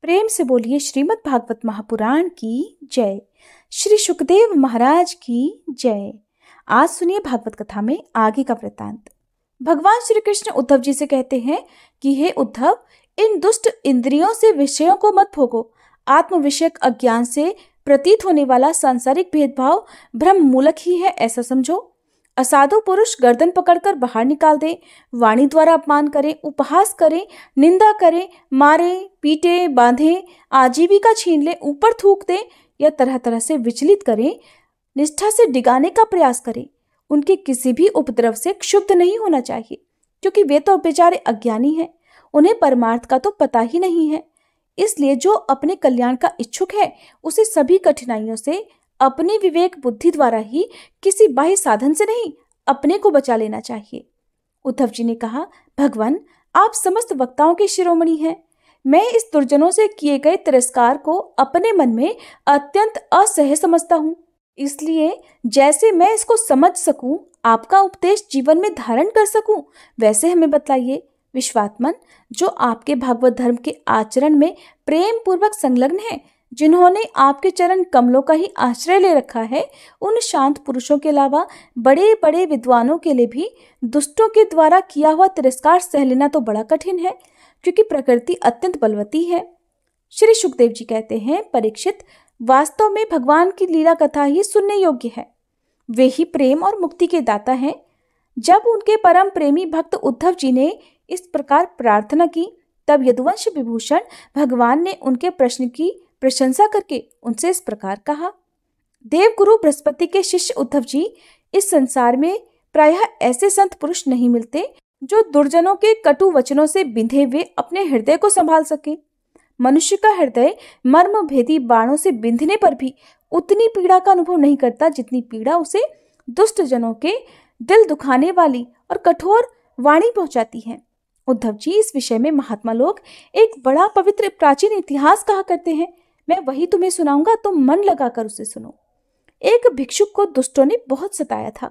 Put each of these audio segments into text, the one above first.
प्रेम से बोलिए श्रीमद् भागवत महापुराण की जय। श्री सुखदेव महाराज की जय। आज सुनिए भागवत कथा में आगे का वृतांत। भगवान श्री कृष्ण उद्धव जी से कहते हैं कि हे उद्धव, इन दुष्ट इंद्रियों से विषयों को मत भोगो। आत्म विषयक अज्ञान से प्रतीत होने वाला सांसारिक भेदभाव भ्रम मूलक ही है, ऐसा समझो। असाधु पुरुष गर्दन पकड़कर बाहर निकाल दे, वाणी द्वारा अपमान करें, उपहास करें, निंदा करें, मारे, पीटे, बांधे, आजीविका छीन ले, ऊपर थूक दे या तरह तरह से विचलित करें, निष्ठा से डिगाने का प्रयास करें, उनके किसी भी उपद्रव से क्षुब्ध नहीं होना चाहिए, क्योंकि वे तो बेचारे अज्ञानी हैं। उन्हें परमार्थ का तो पता ही नहीं है। इसलिए जो अपने कल्याण का इच्छुक है उसे सभी कठिनाइयों से अपनी विवेक बुद्धि द्वारा ही, किसी बाह्य साधन से नहीं, अपने को बचा लेना चाहिए। उद्धव जी ने कहा, भगवान, आप समस्त वक्ताओं के शिरोमणि हैं। मैं इस दुर्जनों से किए गए तिरस्कार को अपने मन में अत्यंत असह्य समझता हूँ। इसलिए जैसे मैं इसको समझ सकूं, आपका उपदेश जीवन में धारण कर सकूं, वैसे हमें बतलाइए। विश्वात्मन, जो आपके भागवत धर्म के आचरण में प्रेम पूर्वक संलग्न है, जिन्होंने आपके चरण कमलों का ही आश्रय ले रखा है, उन शांत पुरुषों के अलावा बड़े बड़े विद्वानों के लिए भी दुष्टों के द्वारा किया हुआ तिरस्कार सह लेना तो बड़ा कठिन है, क्योंकि प्रकृति अत्यंत बलवती है। श्री सुखदेव जी कहते हैं, परीक्षित, वास्तव में भगवान की लीला कथा ही सुनने योग्य है। वे ही प्रेम और मुक्ति के दाता हैं। जब उनके परम प्रेमी भक्त उद्धव जी ने इस प्रकार प्रार्थना की, तब यदुवंश विभूषण भगवान ने उनके प्रश्न की प्रशंसा करके उनसे इस प्रकार कहा। देवगुरु बृहस्पति के शिष्य उद्धव जी, इस संसार में प्रायः ऐसे संत पुरुष नहीं मिलते जो दुर्जनों के कटु वचनों से बिंधे हुए अपने हृदय को संभाल सके। मनुष्य का हृदय मर्म भेदी बाणों से बिंधने पर भी उतनी पीड़ा का अनुभव नहीं करता जितनी पीड़ा उसे दुष्ट जनों के दिल दुखाने वाली और कठोर वाणी पहुंचाती है। उद्धव जी, इस विषय में महात्मा लोग एक बड़ा पवित्र प्राचीन इतिहास कहा करते हैं। मैं वही तुम्हें सुनाऊंगा, तुम मन लगाकर उसे सुनो। एक भिक्षुक को दुष्टों ने बहुत सताया था।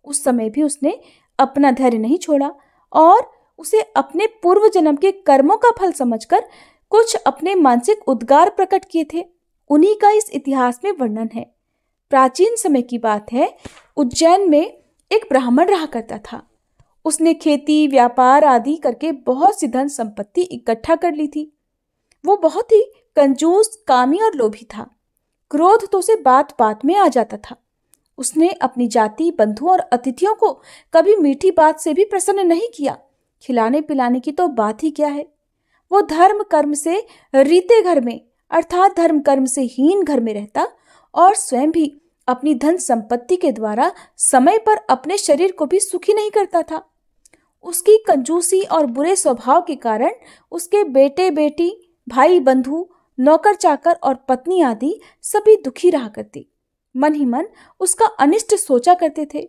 उस समय भी उसने अपना धैर्य नहीं छोड़ा और उसे अपने पूर्व जन्म के कर्मों का फल समझकर कुछ अपने मानसिक उद्गार प्रकट किए थे। उन्हीं का इस इतिहास में वर्णन है। प्राचीन समय की बात है। उज्जैन में एक ब्राह्मण रहा करता था। उसने खेती, व्यापार आदि करके बहुत सी धन संपत्ति इकट्ठा कर ली थी। वो बहुत ही कंजूस, कामी और लोभी था। क्रोध तो उसे बात बात में आ जाता था। उसने अपनी जाति, बंधु और अतिथियों को कभी मीठी बात से भी प्रसन्न नहीं किया। खिलाने पिलाने की तो बात ही क्या है। वो धर्म कर्म से रीते घर में, अर्थात धर्म कर्म से हीन घर में रहता और स्वयं भी अपनी धन संपत्ति के द्वारा समय पर अपने शरीर को भी सुखी नहीं करता था। उसकी कंजूसी और बुरे स्वभाव के कारण उसके बेटे बेटी, भाई बंधु, नौकर चाकर और पत्नी आदि सभी दुखी रहा करते। मन ही मन उसका अनिष्ट सोचा करते थे।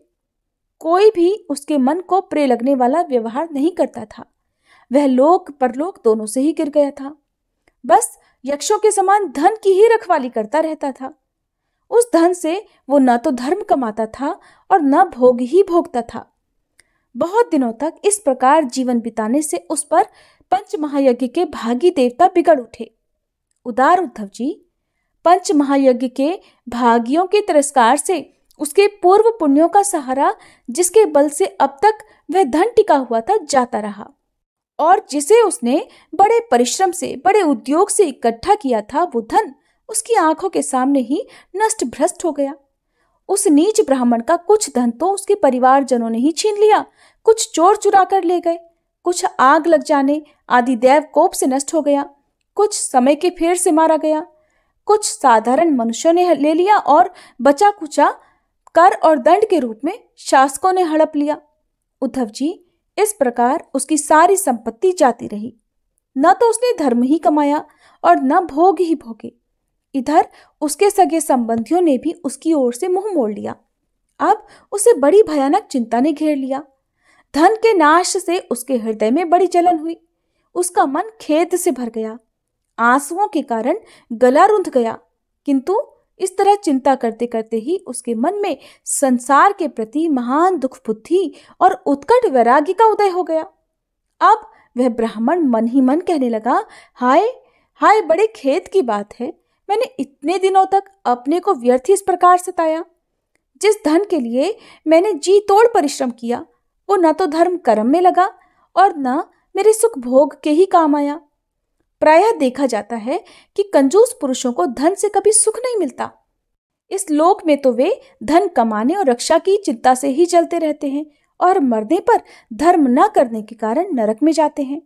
कोई भी उसके मन को प्रिय लगने वाला व्यवहार नहीं करता था। वह लोक परलोक दोनों से ही गिर गया था। बस यक्षों के समान धन की ही रखवाली करता रहता था। उस धन से वो न तो धर्म कमाता था और न भोग ही भोगता था। बहुत दिनों तक इस प्रकार जीवन बिताने से उस पर पंच महायज्ञ के भागी देवता बिगड़ उठे। उदार उद्धव जी, पंच महायज्ञ के भागियों के तिरस्कार से उसके पूर्व पुण्यों का सहारा, जिसके बल से अब तक वह धन टिका हुआ था, जाता रहा और जिसे उसने बड़े परिश्रम से, बड़े उद्योग से इकट्ठा किया था, वो धन उसकी आंखों के सामने ही नष्ट भ्रष्ट हो गया। उस नीच ब्राह्मण का कुछ धन तो उसके परिवारजनों ने ही छीन लिया, कुछ चोर चुरा कर ले गए, कुछ आग लग जाने आदि दैव कोप से नष्ट हो गया, कुछ समय के फेर से मारा गया, कुछ साधारण मनुष्यों ने ले लिया और बचा कुचा कर और दंड के रूप में शासकों ने हड़प लिया। उद्धव जी, इस प्रकार उसकी सारी संपत्ति जाती रही। न तो उसने धर्म ही कमाया और न भोग ही भोगे। इधर उसके सगे संबंधियों ने भी उसकी ओर से मुंह मोड़ लिया। अब उसे बड़ी भयानक चिंता ने घेर लिया। धन के नाश से उसके हृदय में बड़ी जलन हुई। उसका मन खेद से भर गया। आंसुओं के कारण गला रुंध गया। किंतु इस तरह चिंता करते करते ही उसके मन में संसार के प्रति महान दुख बुद्धि और उत्कट वैराग्य का उदय हो गया। अब वह ब्राह्मण मन ही मन कहने लगा, हाय हाय, बड़े खेद की बात है, मैंने इतने दिनों तक अपने को व्यर्थ ही इस प्रकार सताया। जिस धन के लिए मैंने जी तोड़ परिश्रम किया, वो न तो धर्म कर्म में लगा और न मेरे सुख भोग के ही काम आया। प्रायः देखा जाता है कि कंजूस पुरुषों को धन से कभी सुख नहीं मिलता। इस लोक में तो वे धन कमाने और रक्षा की चिंता से ही जलते रहते हैं और मरने पर धर्म न करने के कारण नरक में जाते हैं।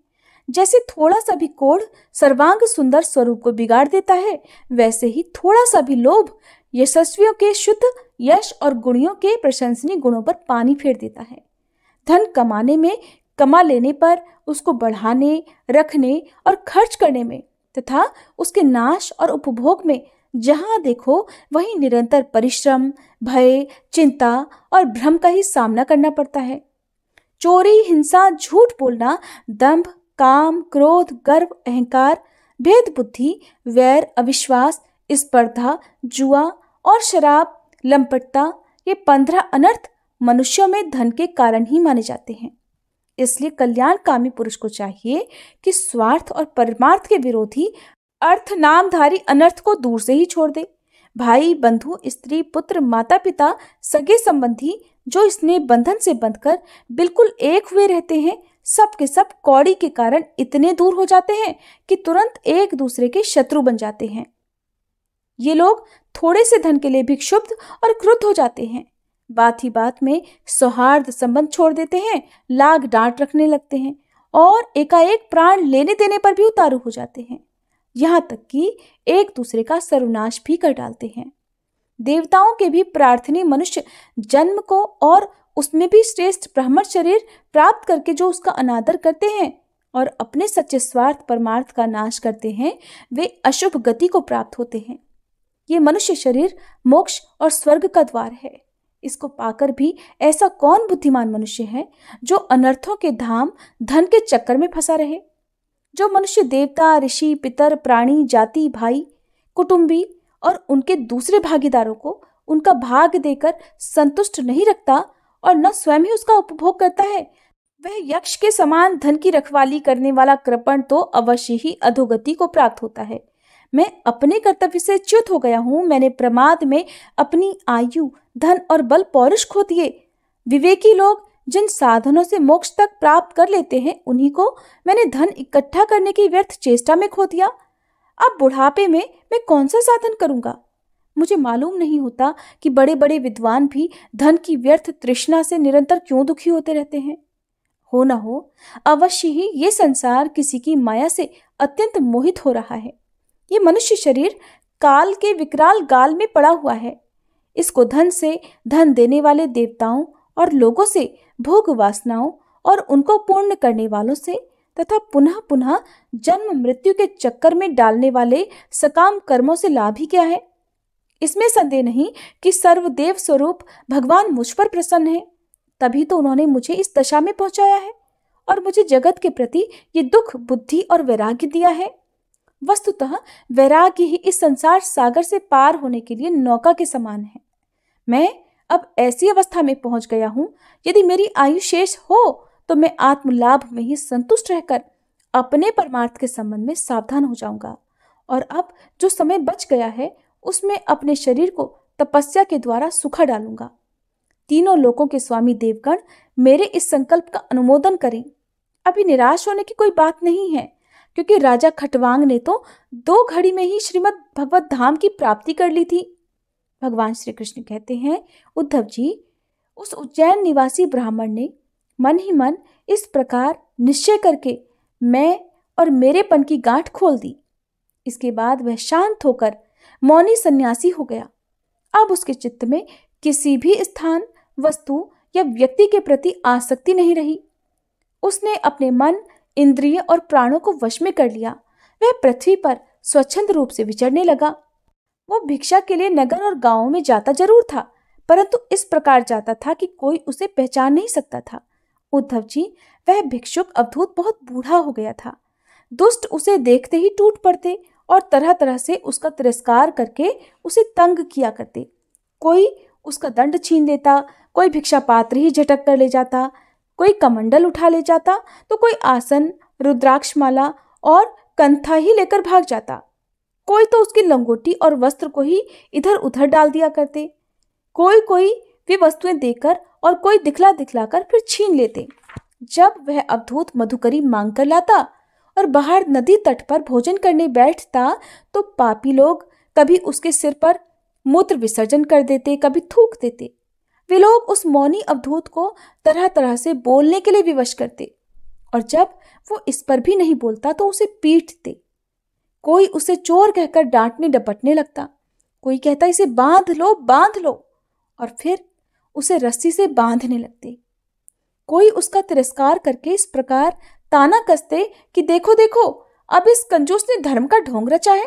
जैसे थोड़ा सा भी कोढ़ सर्वांग सुंदर स्वरूप को बिगाड़ देता है, वैसे ही थोड़ा सा भी लोभ यशस्वियों के शुद्ध यश और गुणियों के प्रशंसनीय गुणों पर पानी फेर देता है। धन कमा लेने पर उसको बढ़ाने, रखने और खर्च करने में तथा उसके नाश और उपभोग में जहां देखो वहीं निरंतर परिश्रम, भय, चिंता और भ्रम का ही सामना करना पड़ता है। चोरी, हिंसा, झूठ बोलना, दंभ, काम, क्रोध, गर्व, अहंकार, भेद बुद्धि, वैर, अविश्वास, स्पर्धा, जुआ और शराब, लंपटता, ये 15 अनर्थ मनुष्यों में धन के कारण ही माने जाते हैं। इसलिए कल्याणकामी पुरुष को चाहिए कि स्वार्थ और परमार्थ के विरोधी अर्थ नामधारी अनर्थ को दूर से ही छोड़ दे। भाई, बंधु, स्त्री, पुत्र, माता पिता, सगे संबंधी जो स्नेह बंधन से बंधकर बिल्कुल एक हुए रहते हैं, सब के सब कौड़ी के कारण इतने दूर हो जाते हैं कि तुरंत एक दूसरे के शत्रु बन जाते हैं। ये लोग थोड़े से धन के लिए भी क्षुब्ध और क्रुद्ध हो जाते हैं। बात ही बात में सौहार्द संबंध छोड़ देते हैं, लाग डांट रखने लगते हैं और एकाएक प्राण लेने देने पर भी उतारू हो जाते हैं। यहाँ तक कि एक दूसरे का सर्वनाश भी कर डालते हैं। देवताओं के भी प्रार्थनीय मनुष्य जन्म को और उसमें भी श्रेष्ठ ब्राह्मण शरीर प्राप्त करके जो उसका अनादर करते हैं और अपने सच्चे स्वार्थ परमार्थ का नाश करते हैं, वे अशुभ गति को प्राप्त होते हैं। ये मनुष्य शरीर मोक्ष और स्वर्ग का द्वार है। इसको पाकर भी ऐसा कौन बुद्धिमान मनुष्य है जो अनर्थों के धाम धन के चक्कर में फंसा रहे। जो मनुष्य देवता, ऋषि, पितर, प्राणी, जाति, भाई, कुटुंबी और उनके दूसरे भागीदारों को उनका भाग देकर संतुष्ट नहीं रखता और न स्वयं ही उसका उपभोग करता है, वह यक्ष के समान धन की रखवाली करने वाला कृपण तो अवश्य ही अधोगति को प्राप्त होता है। मैं अपने कर्तव्य से च्युत हो गया हूं। मैंने प्रमाद में अपनी आयु, धन और बल पौरुष खो दिए। विवेकी लोग जिन साधनों से मोक्ष तक प्राप्त कर लेते हैं, उन्हीं को मैंने धन इकट्ठा करने की व्यर्थ चेष्टा में खो दिया। अब बुढ़ापे में मैं कौन सा साधन करूंगा? मुझे मालूम नहीं होता कि बड़े बड़े विद्वान भी धन की व्यर्थ तृष्णा से निरंतर क्यों दुखी होते रहते हैं। हो न हो अवश्य ही ये संसार किसी की माया से अत्यंत मोहित हो रहा है। ये मनुष्य शरीर काल के विकराल गाल में पड़ा हुआ है। इसको धन से, धन देने वाले देवताओं और लोगों से, भोग वासनाओं और उनको पूर्ण करने वालों से तथा पुनः पुनः जन्म मृत्यु के चक्कर में डालने वाले सकाम कर्मों से लाभ ही क्या है? इसमें संदेह नहीं कि सर्वदेव स्वरूप भगवान मुझ पर प्रसन्न है, तभी तो उन्होंने मुझे इस दशा में पहुंचाया है और मुझे जगत के प्रति ये दुख, बुद्धि और वैराग्य दिया है। वस्तुतः वैराग्य ही इस संसार सागर से पार होने के लिए नौका के समान है। मैं अब ऐसी अवस्था में पहुंच गया हूं, यदि मेरी आयु शेष हो तो मैं आत्मलाभ में ही संतुष्ट रहकर अपने परमार्थ के संबंध में सावधान हो जाऊंगा और अब जो समय बच गया है उसमें अपने शरीर को तपस्या के द्वारा सुखा डालूंगा। तीनों लोकों के स्वामी देवगण मेरे इस संकल्प का अनुमोदन करें। अभी निराश होने की कोई बात नहीं है, क्योंकि राजा खटवांग ने तो 2 घड़ी में ही श्रीमद् भगवत धाम की प्राप्ति कर ली थी। भगवान श्री कृष्ण कहते हैं, उद्धव जी, उस उज्जैन निवासी ब्राह्मण ने मन ही मन इस प्रकार निश्चय करके मैं और मेरेपन की गांठ खोल दी। इसके बाद वह शांत होकर मौनी सन्यासी हो गया। अब उसके चित्त में किसी भी स्थान, वस्तु या व्यक्ति के प्रति आसक्ति नहीं रही। उसने अपने मन, इंद्रिय और प्राणों को वश में कर लिया। वह पृथ्वी पर स्वच्छंद रूप से विचरने लगा। वो भिक्षा के लिए नगर और गांवों में जाता जरूर था, परंतु इस प्रकार जाता था कि कोई उसे पहचान नहीं सकता था। उद्धव जी, वह भिक्षुक अवधूत बहुत बूढ़ा हो गया था। दुष्ट उसे देखते ही टूट पड़ते और तरह तरह से उसका तिरस्कार करके उसे तंग किया करते। कोई उसका दंड छीन लेता, कोई भिक्षा पात्र ही झटक कर ले जाता, कोई कमंडल उठा ले जाता, तो कोई आसन, रुद्राक्षमाला और कंथा ही लेकर भाग जाता। कोई तो उसकी लंगोटी और वस्त्र को ही इधर उधर डाल दिया करते। कोई कोई वे वस्तुएं देकर और कोई दिखला दिखलाकर फिर छीन लेते। जब वह अवधूत मधुकरी मांग कर लाता और बाहर नदी तट पर भोजन करने बैठता तो पापी लोग कभी उसके सिर पर मूत्र विसर्जन कर देते, कभी थूक देते। वे लोग उस मौनी अवधूत को तरह तरह से बोलने के लिए विवश करते और जब वो इस पर भी नहीं बोलता तो उसे पीटते। कोई उसे चोर कहकर डांटने डपटने लगता, कोई कहता इसे बांध लो बांध लो, और फिर उसे रस्सी से बांधने लगते। कोई उसका तिरस्कार करके इस प्रकार ताना कसते कि देखो देखो, अब इस कंजूस ने धर्म का ढोंग रचा है,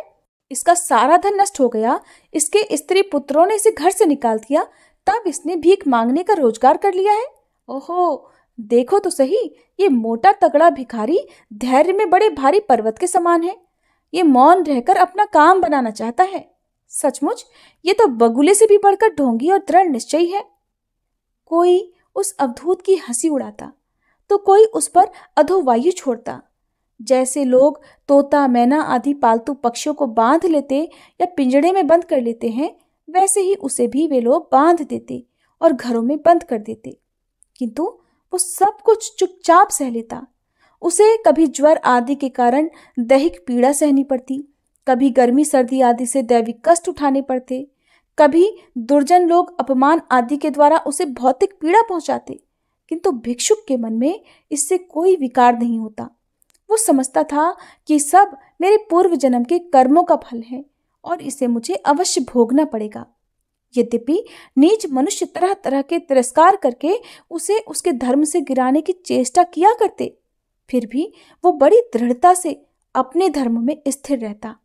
इसका सारा धन नष्ट हो गया, इसके स्त्री पुत्रों ने इसे घर से निकाल दिया, तब इसने भीख मांगने का रोजगार कर लिया है। ओहो, देखो तो सही, ये मोटा तगड़ा भिखारी धैर्य में बड़े भारी पर्वत के समान है। ये मौन रहकर अपना काम बनाना चाहता है। सचमुच ये तो बगुले से भी बढ़कर ढोंगी और दृढ़ निश्चयी है। कोई उस अवधूत की हंसी उड़ाता तो कोई उस पर अधोवायु छोड़ता। जैसे लोग तोता मैना आदि पालतू पक्षियों को बांध लेते या पिंजड़े में बंद कर लेते हैं, वैसे ही उसे भी वे लोग बांध देते और घरों में बंद कर देते। किंतु वो सब कुछ चुपचाप सह लेता। उसे कभी ज्वर आदि के कारण दैहिक पीड़ा सहनी पड़ती, कभी गर्मी सर्दी आदि से दैविक कष्ट उठाने पड़ते, कभी दुर्जन लोग अपमान आदि के द्वारा उसे भौतिक पीड़ा पहुंचाते। किंतु भिक्षुक के मन में इससे कोई विकार नहीं होता। वो समझता था कि सब मेरे पूर्व जन्म के कर्मों का फल है और इसे मुझे अवश्य भोगना पड़ेगा। यद्यपि नीच मनुष्य तरह तरह के तिरस्कार करके उसे उसके धर्म से गिराने की चेष्टा किया करते, फिर भी वो बड़ी दृढ़ता से अपने धर्म में स्थिर रहता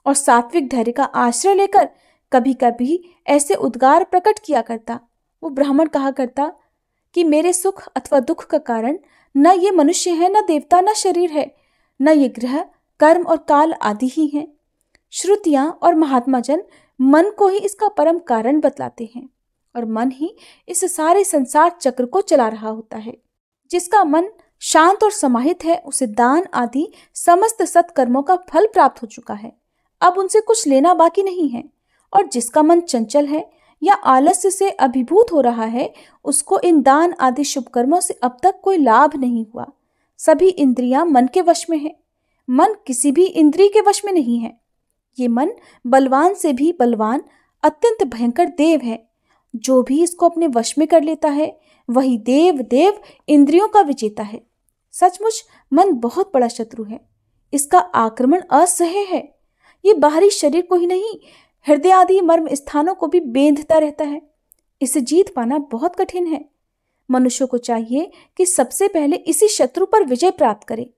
और सात्विक धैर्य का आश्रय लेकर कभी कभी ऐसे उद्गार प्रकट किया करता। वो ब्राह्मण कहा करता कि मेरे सुख अथवा दुख का कारण न ये मनुष्य है, न देवता, न शरीर है, न ये ग्रह कर्म और काल आदि ही हैं। श्रुतियां और महात्मा जन मन को ही इसका परम कारण बतलाते हैं और मन ही इस सारे संसार चक्र को चला रहा होता है। जिसका मन शांत और समाहित है उसे दान आदि समस्त सत्कर्मों का फल प्राप्त हो चुका है, अब उनसे कुछ लेना बाकी नहीं है। और जिसका मन चंचल है या आलस्य से अभिभूत हो रहा है, उसको इन दान आदि शुभ कर्मों से अब तक कोई लाभ नहीं हुआ। सभी इंद्रियां मन के वश में है, मन किसी भी इंद्रिय के वश में नहीं है। ये मन बलवान से भी बलवान अत्यंत भयंकर देव है। जो भी इसको अपने वश में कर लेता है वही देव इंद्रियों का विजेता है। सचमुच मन बहुत बड़ा शत्रु है, इसका आक्रमण असह्य है। ये बाहरी शरीर को ही नहीं, हृदय आदि मर्म स्थानों को भी बेंधता रहता है। इसे जीत पाना बहुत कठिन है। मनुष्य को चाहिए कि सबसे पहले इसी शत्रु पर विजय प्राप्त करे,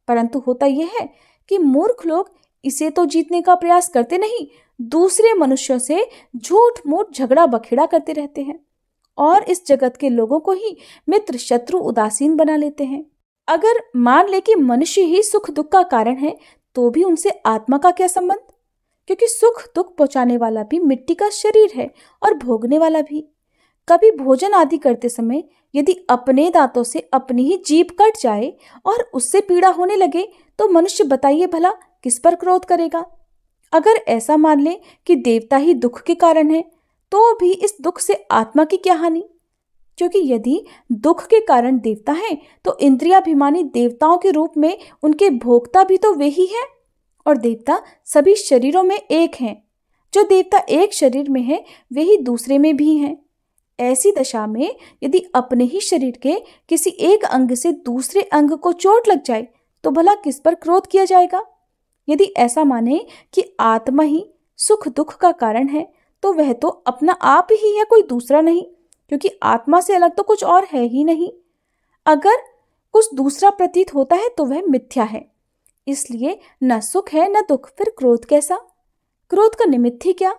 परंतु होता यह है कि मूर्ख लोग इसे तो जीतने का प्रयास करते नहीं, दूसरे मनुष्यों से झूठ मूठ झगड़ा बखेड़ा करते रहते हैं और इस जगत के लोगों को ही मित्र शत्रु उदासीन बना लेते हैं। अगर मान ले कि मनुष्य ही सुख दुख का कारण है, तो भी उनसे आत्मा का क्या संबंध? क्योंकि सुख दुख पहुंचाने वाला भी मिट्टी का शरीर है और भोगने वाला भी। कभी भोजन आदि करते समय यदि अपने दांतों से अपनी ही जीभ कट जाए और उससे पीड़ा होने लगे तो मनुष्य बताइए भला किस पर क्रोध करेगा? अगर ऐसा मान ले कि देवता ही दुख के कारण है, तो भी इस दुख से आत्मा की क्या हानि? क्योंकि यदि दुख के कारण देवता है तो इंद्रियाभिमानी देवताओं के रूप में उनके भोक्ता भी तो वे ही हैं, और देवता सभी शरीरों में एक हैं। जो देवता एक शरीर में है वे ही दूसरे में भी हैं। ऐसी दशा में यदि अपने ही शरीर के किसी एक अंग से दूसरे अंग को चोट लग जाए तो भला किस पर क्रोध किया जाएगा? यदि ऐसा माने कि आत्मा ही सुख दुख का कारण है तो वह तो अपना आप ही है, कोई दूसरा नहीं, क्योंकि आत्मा से अलग तो कुछ और है ही नहीं। अगर कुछ दूसरा प्रतीत होता है तो वह मिथ्या है। इसलिए न सुख है न दुख, फिर क्रोध कैसा? क्रोध का निमित्त ही क्या?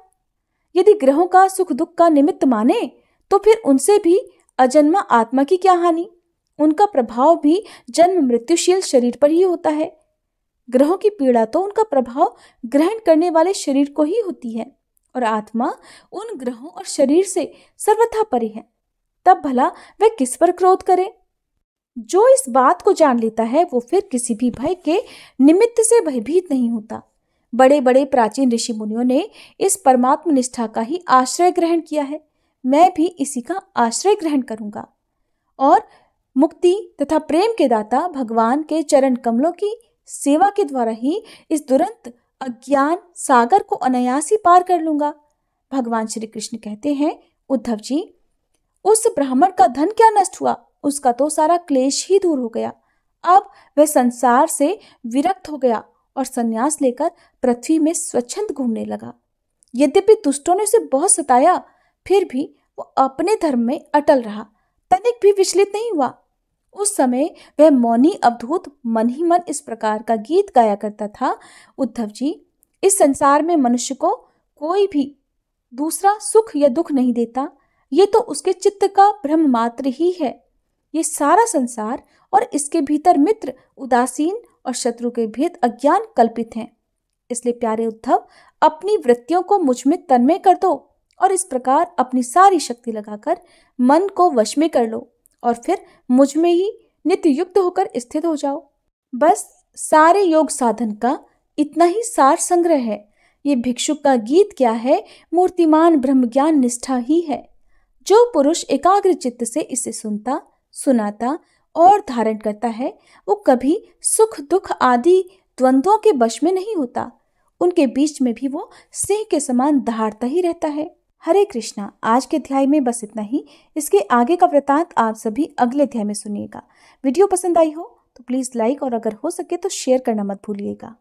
यदि ग्रहों का सुख दुख का निमित्त माने तो फिर उनसे भी अजन्मा आत्मा की क्या हानि? उनका प्रभाव भी जन्म मृत्युशील शरीर पर ही होता है। ग्रहों की पीड़ा तो उनका प्रभाव ग्रहण करने वाले शरीर को ही होती है और आत्मा उन ग्रहों और शरीर से सर्वथा परे है। तब भला वह किस पर क्रोध करे? जो इस बात को जान लेता है वो फिर किसी भी भय के निमित्त से भयभीत नहीं होता। बड़े बड़े प्राचीन ऋषि मुनियों ने इस परमात्म निष्ठा का ही आश्रय ग्रहण किया है। मैं भी इसी का आश्रय ग्रहण करूंगा और मुक्ति तथा प्रेम के दाता भगवान के चरण कमलों की सेवा के द्वारा ही इस दुरंत अज्ञान सागर को अनायास ही पार कर लूंगा। भगवान श्री कृष्ण कहते हैं, उद्धव जी, उस ब्राह्मण का धन क्या नष्ट हुआ, उसका तो सारा क्लेश ही दूर हो गया। अब वह संसार से विरक्त हो गया और संन्यास लेकर पृथ्वी में स्वच्छंद घूमने लगा। यद्यपि दुष्टों ने उसे बहुत सताया, फिर भी वो अपने धर्म में अटल रहा, तनिक भी विचलित नहीं हुआ। उस समय वह मौनी अवधूत मन ही मन इस प्रकार का गीत गाया करता था, उद्धव जी, इस संसार में मनुष्य को कोई भी दूसरा सुख या दुख नहीं देता, ये तो उसके चित्त का भ्रम मात्र ही है। ये सारा संसार और इसके भीतर मित्र उदासीन और शत्रु के भेद अज्ञान कल्पित हैं। इसलिए प्यारे उद्धव, अपनी वृत्तियों को मुझ में तन्मय कर दो और इस प्रकार अपनी सारी शक्ति लगाकर मन को वश में कर लो और फिर मुझ में ही नित्य युक्त होकर स्थित हो जाओ। बस सारे योग साधन का इतना ही सार संग्रह है। ये भिक्षुक का गीत क्या है, मूर्तिमान ब्रह्म ज्ञान निष्ठा ही है। जो पुरुष एकाग्र चित्त से इसे सुनता, सुनाता और धारण करता है, वो कभी सुख दुख आदि द्वंद्वों के वश में नहीं होता। उनके बीच में भी वो सिंह के समान दहाड़ता ही रहता है। हरे कृष्णा। आज के अध्याय में बस इतना ही। इसके आगे का वृतांत आप सभी अगले अध्याय में सुनिएगा। वीडियो पसंद आई हो तो प्लीज लाइक और अगर हो सके तो शेयर करना मत भूलिएगा।